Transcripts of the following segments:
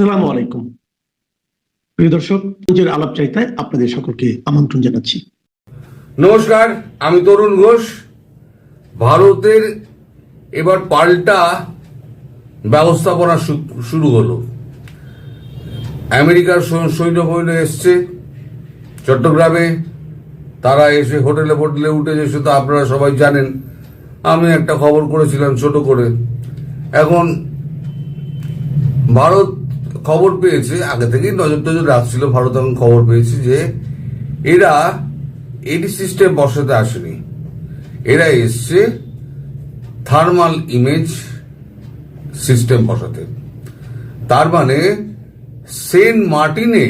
আসসালামু আলাইকুম প্রিয় দর্শক, নিজের আলাপচারিতায় আপনাদের সকলকে আমন্ত্রণ জানাচ্ছি। নমস্কার, আমি তরুণ ঘোষ। ভারতের এবার পাল্টা ব্যবস্থাপনা শুরু হলো। আমেরিকার সৈন্য এসছে চট্টগ্রামে। তারা এসে হোটেলে উঠেছে, সেটা আপনারা সবাই জানেন। আমি একটা খবর করেছিলাম ছোট করে। এখন ভারত খবর পেয়েছে, আগে থেকেই নজর রাখছিল, ভারত এখন খবর পেয়েছে যে এরা এডি সিস্টেম বসাতে আসেনি, এরা এসছে থার্মাল ইমেজ সিস্টেম বসাতে। তার মানে সেন্ট মার্টিনে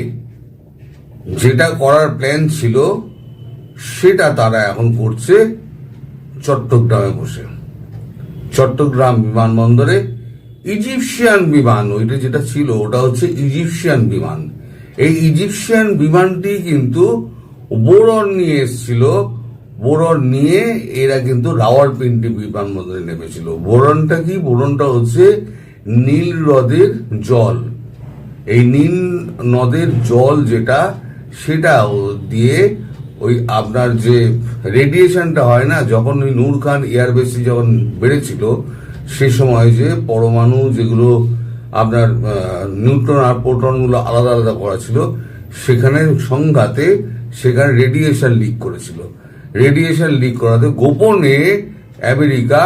যেটা করার প্ল্যান ছিল সেটা তারা এখন করছে চট্টগ্রামে বসে। চট্টগ্রাম বিমানবন্দরে ইজিপশিয়ান বিমান, ওইটা যেটা ছিল ওটা হচ্ছে ইজিপশিয়ান বিমান। এই ইজিপশিয়ান বিমানটি কিন্তু বোরন নিয়ে এসেছিল। বোরন নিয়ে এরা কিন্তু রাওয়ালপিন্ডি বিমানবন্দরে নেমেছিল। বোরনটা কি? বোরনটা হচ্ছে নীল হ্রদের জল। এই নীল নদের জল যেটা, সেটা দিয়ে ওই আপনার যে রেডিয়েশনটা হয় না, যখন ওই নূর খান এয়ারবেসে যখন বেড়েছিল সে সময় যে পরমাণু যেগুলো আপনার নিউট্রন আর প্রোটনগুলো আলাদা আলাদা করা ছিল, সেখানে সংঘাতে সেখানে রেডিয়েশন লিক করেছিল। রেডিয়েশন লিক করাতে গোপনে আমেরিকা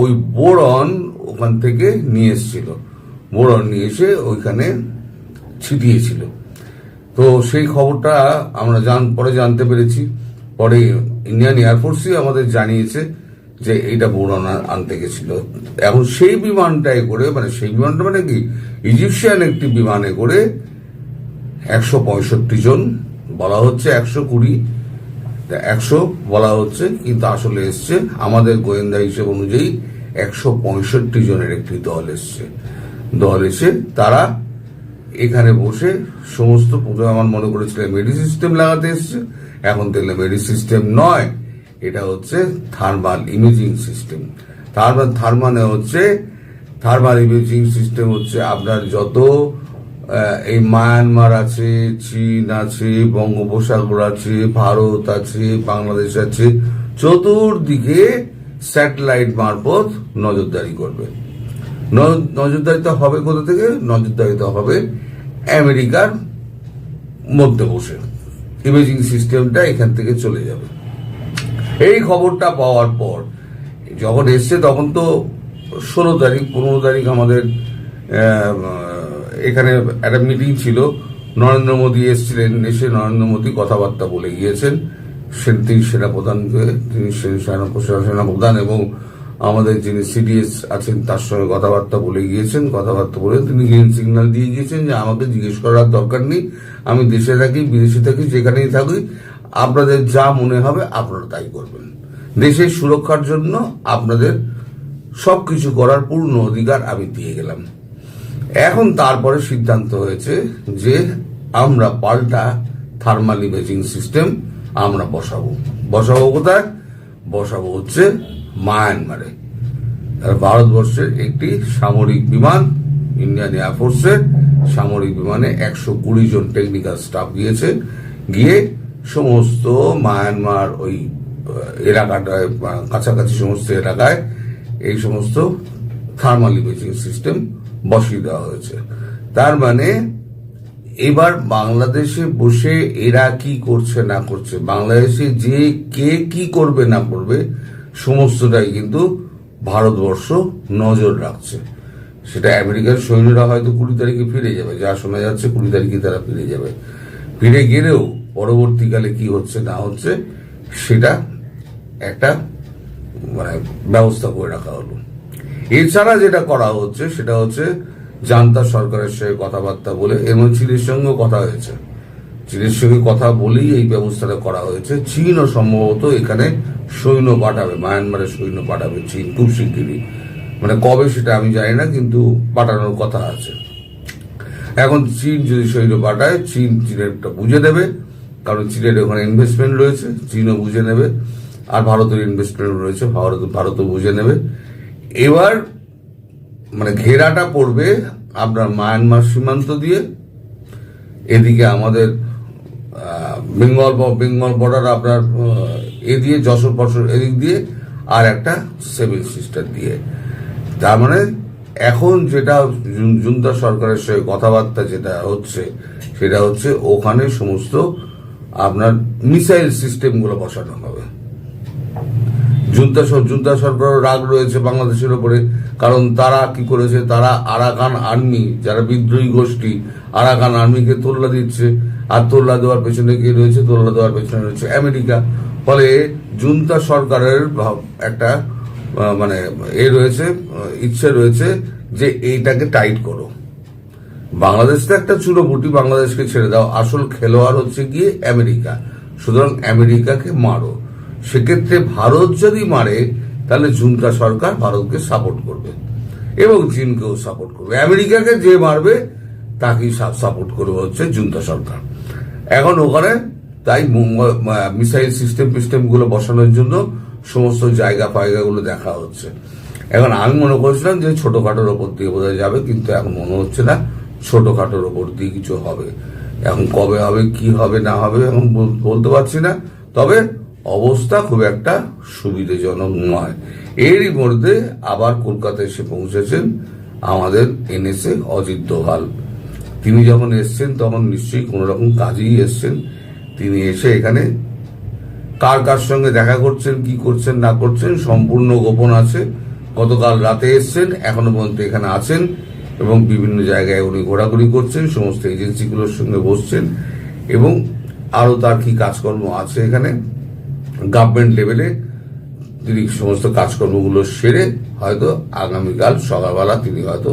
ওই বোরন ওখান থেকে নিয়ে এসেছিল। বোরন নিয়ে এসে ওইখানে ছিটিয়েছিল। তো সেই খবরটা আমরা পরে জানতে পেরেছি। পরে ইন্ডিয়ান এয়ারফোর্সই আমাদের জানিয়েছে যে এইটা বোরন আনতে গেছিল। এখন সেই বিমানটায় করে, মানে সেই বিমানটা মানে কি, ইজিপশিয়ান একটি বিমানে করে 165 জন, বলা হচ্ছে 120, 100 বলা হচ্ছে, কিন্তু আসলে এসছে আমাদের গোয়েন্দা হিসেব অনুযায়ী 165 জনের একটি দল এসে তারা এখানে বসে সমস্ত, প্রথমে আমার মনে করেছিলাম মেডি সিস্টেম লাগাতে এসছে, এখন দেখলাম মেডি সিস্টেম নয়, এটা হচ্ছে thermal imaging system. Thermal imaging system হচ্ছে আপনার যত এই মায়ানমার আছে, চীন আছে, বঙ্গোপসাগর আছে, ভারত আছে, বাংলাদেশ আছে, চতুর্দিকে স্যাটেলাইট মারফত নজরদারি করবে। নজরদারিটা হবে কোথা থেকে? নজরদারিটা হবে আমেরিকার মধ্যে বসে। ইমেজিং সিস্টেমটা এখান থেকে চলে যাবে। এই খবরটা পাওয়ার পর যখন এসছে, তখন তো 16 তারিখ 15 তারিখ আমাদের এখানে একটা মিটিং ছিল। নরেন্দ্র মোদী এসেছিলেন, এসে নরেন্দ্র মোদী কথাবার্তা বলে গিয়েছেন। তিনি সেনাপ্রধান এবং আমাদের যিনি সিডিএস আছেন তার সঙ্গে কথাবার্তা বলে গিয়েছেন। কথাবার্তা বলে তিনি গ্রিন সিগন্যাল দিয়ে গিয়েছেন যে আমাকে জিজ্ঞেস করার দরকার নেই, আমি দেশে থাকি, বিদেশে থাকি, যেখানেই থাকি, আপনাদের যা মনে হবে আপনারা তাই করবেন। দেশের সুরক্ষার জন্য আপনাদের সবকিছু করার পূর্ণ অধিকার আমি দিয়ে গেলাম। এখন তারপরে সিদ্ধান্ত হয়েছে যে আমরা পাল্টা থার্মাল ইমেজিং সিস্টেম আমরা বসাবো কোথায়? বসাবো হচ্ছে মায়ানমারে। ভারতবর্ষের একটি সামরিক বিমান, ইন্ডিয়ান এয়ারফোর্সের সামরিক বিমানে 120 জন টেকনিক্যাল স্টাফ গিয়ে সমস্ত মায়ানমার ওই এলাকাটায়, কাছাকাছি সমস্ত এলাকায় এই সমস্ত থার্মাল ইমেজিং সিস্টেম বসিয়ে দেওয়া হয়েছে। তার মানে এবার বাংলাদেশে বসে এরা কি করছে না করছে, বাংলাদেশে যে কে কি করবে না করবে, সমস্তটাই কিন্তু ভারতবর্ষ নজর রাখছে। সেটা আমেরিকার সৈন্যরা হয়তো 20 তারিখে ফিরে যাবে, যা শোনা যাচ্ছে 20 তারিখে তারা ফিরে যাবে। ফিরে গেলেও পরবর্তীকালে কি হচ্ছে না হচ্ছে সেটা একটা মানে ব্যবস্থা করে রাখা হলো। এছাড়া যেটা করা হচ্ছে সেটা হচ্ছে জান্তা সরকারের সঙ্গে কথাবার্তা বলে, এবং চীনের সঙ্গেও কথা হয়েছে। চীনের সঙ্গে কথা বলেই এই ব্যবস্থাটা করা হয়েছে। চীনও সম্ভবত এখানে সৈন্য পাঠাবে, মায়ানমারের সৈন্য পাঠাবে চীন খুব শিগগিরই। মানে কবে সেটা আমি জানি না, কিন্তু পাঠানোর কথা আছে। এখন চীন যদি সৈন্য পাঠায়, চীনেরটা বুঝে নেবে, কারণ চীনের ওখানে ইনভেস্টমেন্ট রয়েছে, চীনও বুঝে নেবে। আর ভারতের ইনভেস্টমেন্ট রয়েছে, ভারতও বুঝে নেবে। এবার মানে ঘেরাটা পড়বে আপনার মায়ানমার সীমান্ত দিয়ে, এদিকে আমাদের বেঙ্গল বর্ডার আপনার এদিকে যশোর ফসর এদিক দিয়ে, আর একটা 7 সিস্টার দিয়ে। তার মানে এখন যেটা জুন্তা সরকারের সঙ্গে কথাবার্তা যেটা হচ্ছে, সেটা হচ্ছে ওখানে সমস্ত আপনার মিসাইল সিস্টেমগুলো বসানো হবে। জুন্তা সরকারের রাগ রয়েছে বাংলাদেশের উপরে, কারণ তারা কি করেছে, তারা আরাকান আর্মি, যারা বিদ্রোহী গোষ্ঠী, আরাকান আর্মিকে তোল্লা দিচ্ছে। আর তোল্লা দেওয়ার পেছনে কে রয়েছে? তোল্লা দেওয়ার পেছনে রয়েছে আমেরিকা। ফলে জুন্তা সরকারের একটা মানে রয়েছে, ইচ্ছে রয়েছে যে এইটাকে টাইট করো। বাংলাদেশ তো একটা চুরোপুটি, বাংলাদেশকে ছেড়ে দাও। আসল খেলোয়াড় হচ্ছে গিয়ে আমেরিকা, সুতরাং আমেরিকাকে মারো। সেক্ষেত্রে ভারত যদি মারে, তাহলে জুন্তা সরকার ভারতকে সাপোর্ট করবে এবং চীনকেও সাপোর্ট করবে। আমেরিকাকে যে মারবে তাকেই সাপোর্ট করবে হচ্ছে জুন্তা সরকার। এখন ওখানে তাই মিসাইল সিস্টেমগুলো বসানোর জন্য সমস্ত জায়গাগুলো দেখা হচ্ছে। এখন আমি মনে করছিলাম যে ছোটখাটোর ওপর দিয়ে বোঝা যাবে, কিন্তু এখন মনে হচ্ছে না ছোটখাটোর ওপর দিয়ে কিছু হবে। এখন কবে হবে, কি হবে না হবে এখন বলতে পারছি না, তবে অবস্থা খুব একটা সুবিধাজনক নয়। এরই মধ্যে আবার কলকাতায় এসে পৌঁছেছেন আমাদের এনএসএ অজিত দোভাল। তিনি যখন এসছেন তখন নিশ্চয়ই কোন রকম কাজেই এসছেন। তিনি এসে এখানে কার সঙ্গে দেখা করছেন, কি করছেন না করছেন সম্পূর্ণ গোপন আছে। গতকাল রাতে এসছেন, এখনো পর্যন্ত এখানে আছেন এবং বিভিন্ন জায়গায় উনি ঘোরাঘুরি করছেন, সমস্ত এজেন্সিগুলোর সঙ্গে বসছেন এবং আরো তার কি কাজকর্ম আছে এখানে গভর্নমেন্ট লেভেলে, তিনি সমস্ত কাজকর্মগুলো সেরে হয়তো আগামীকাল সকালবেলা তিনি হয়তো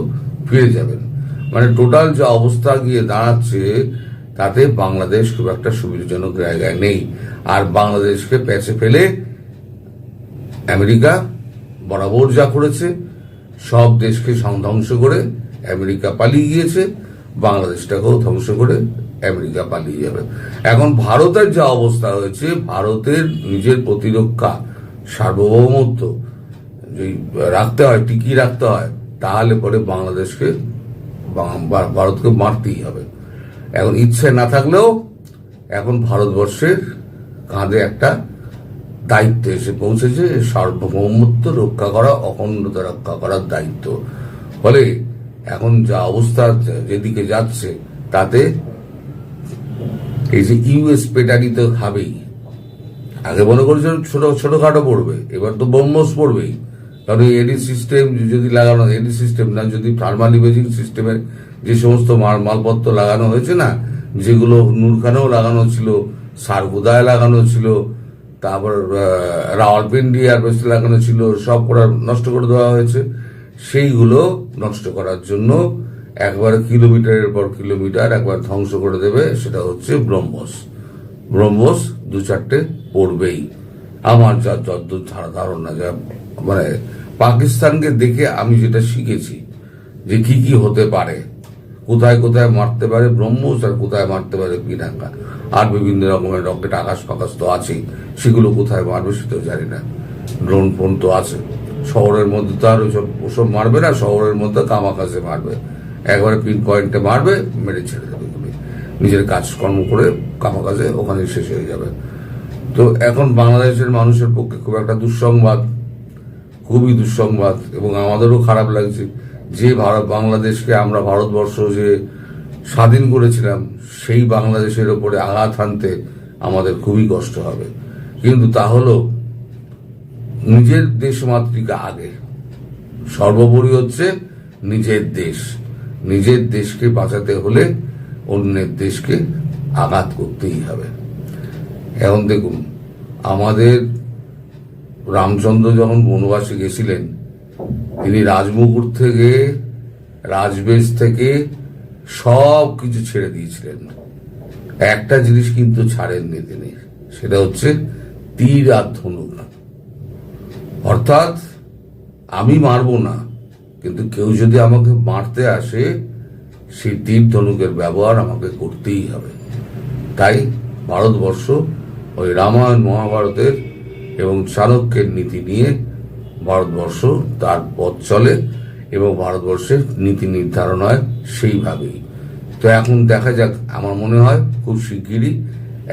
ফিরে যাবেন। মানে টোটাল যে অবস্থা গিয়ে দাঁড়াচ্ছে, তাতে বাংলাদেশ খুব একটা সুবিধাজনক জায়গায় নেই। আর বাংলাদেশকে প্যাচে ফেলে আমেরিকা বরাবর যা করেছে, সব দেশকে ধ্বংস করে আমেরিকা পালিয়ে গিয়েছে, বাংলাদেশটাকেও ধ্বংস করে আমেরিকা পালিয়ে যাবে। এখন ভারতের যা অবস্থা হয়েছে, ভারতের নিজের প্রতিরক্ষা সার্বভৌমত্ব যদি রাখতে হয়, টিকিয়ে রাখতে হয়, তাহলে পরে বাংলাদেশকে ভারতকে মারতেই হবে। এখন ইচ্ছে না থাকলেও এখন ভারতবর্ষের কাঁধে একটা দায়িত্ব এসে পৌঁছেছে, সার্বভৌমত্ব রক্ষা করা, অখণ্ডতা রক্ষা করার দায়িত্ব। ফলে এখন যা অবস্থা যেদিকে যাচ্ছে, তাতে এই যে ইউএস পেটানি তো খাবেই। আগে মনে করছেন ছোটখাটো পড়বে, এবার তো ব্রহ্মস পড়বেই। কারণ এডি সিস্টেম যদি লাগানো, এডি সিস্টেম না, যদি থার্মাল ইমেজিং সিস্টেমের যে সমস্ত মালপত্র লাগানো হয়েছে না, যেগুলো নূরখানেও লাগানো ছিল, সারগুদায় লাগানো ছিল, তারপর রাওয়ালপিন্ডি এয়ারবেসে লাগানো ছিল, সব নষ্ট করে দেওয়া হয়েছে। সেইগুলো নষ্ট করার জন্য একবার কিলোমিটারের পর কিলোমিটার একবার ধ্বংস করে দেবে, সেটা হচ্ছে ব্রহ্মস। 2-4টে পড়বেই। আমার যা যদ্দূর ধারণা, যা মানে পাকিস্তানকে দেখে আমি যেটা শিখেছি যে কি কি হতে পারে, কোথায় কোথায় মারতে পারে ব্রহ্মস, আর কোথায় মারতে পারে পিনাকা, আর বিভিন্ন রকমের রকেট আকাশ ফাকাশ তো আছেই, সেগুলো কোথায় মারবে সেটাও জানি না। ড্রোন ফোন তো আছে, শহরের মধ্যে তো আর ওসব মারবে না, শহরের মধ্যে কামাকাশে মারবে, একবারে পিন পয়েন্টে মারবে, মেরে ছেড়ে দেবে, নিজের কাজকর্ম করে কামাকাশে ওখানে শেষ হয়ে যাবে। তো এখন বাংলাদেশের মানুষের পক্ষে খুব একটা দুঃসংবাদ, খুবই দুঃসংবাদ, এবং আমাদেরও খারাপ লাগছে যে বাংলাদেশকে আমরা ভারতবর্ষ যে স্বাধীন করেছিলাম, সেই বাংলাদেশের ওপরে আঘাত হানতে আমাদের খুবই কষ্ট হবে। কিন্তু তা হলো নিজের দেশ মাতৃকা আগে, সর্বোপরি হচ্ছে নিজের দেশ। নিজের দেশকে বাঁচাতে হলে অন্যের দেশকে আঘাত করতেই হবে। এখন দেখুন, আমাদের রামচন্দ্র যখন বনবাসে গেছিলেন, তিনি রাজমুকুট থেকে, রাজবেশ থেকে সব কিছু ছেড়ে দিয়েছিলেন। একটা জিনিস কিন্তু ছাড়েননি তিনি, সেটা হচ্ছে তীর আর ধনুক। অর্থাৎ আমি মারবো না, কিন্তু কেউ যদি আমাকে মারতে আসে, সেই তীর ধনুকের ব্যবহার আমাকে করতেই হবে। তাই ভারতবর্ষ ওই রামায়ণ মহাভারতের এবং চাণক্যের নীতি নিয়ে ভারতবর্ষ তার পথ চলে, এবং ভারতবর্ষের নীতি নির্ধারণ হয় সেইভাবেই। তো এখন দেখা যাক, আমার মনে হয় খুব শিগগিরই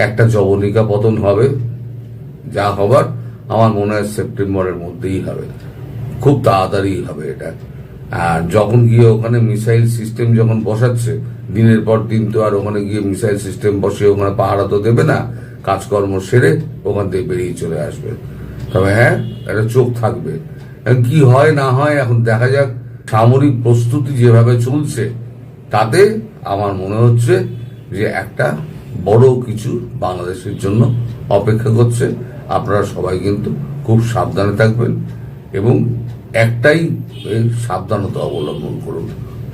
একটা জবনিকা পতন হবে, যা হবার আমার মনে হয় সেপ্টেম্বরের মধ্যেই হবে, খুব তাড়াতাড়ি হবে এটা। আর যখন গিয়ে ওখানে মিসাইল সিস্টেম যখন বসাচ্ছে, দিনের পর দিন তো আর ওখানে গিয়ে মিসাইল সিস্টেম বসে ওখানে পাহারা তো দেবে না, কাজকর্ম সেরে ওখান থেকে বেরিয়ে চলে আসবে। তবে হ্যাঁ, একটা চোখ থাকবে, এখন কি হয় না হয় এখন দেখা যাক। সামরিক প্রস্তুতি যেভাবে চলছে তাতে আমার মনে হচ্ছে যে একটা বড় কিছু বাংলাদেশের জন্য অপেক্ষা করছে। আপনারা সবাই কিন্তু খুব সাবধানে থাকবেন এবং একটাই সাবধানতা অবলম্বন করুন।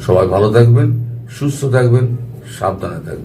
সবাই ভালো থাকবেন, সুস্থ থাকবেন, সাবধানে থাকবেন।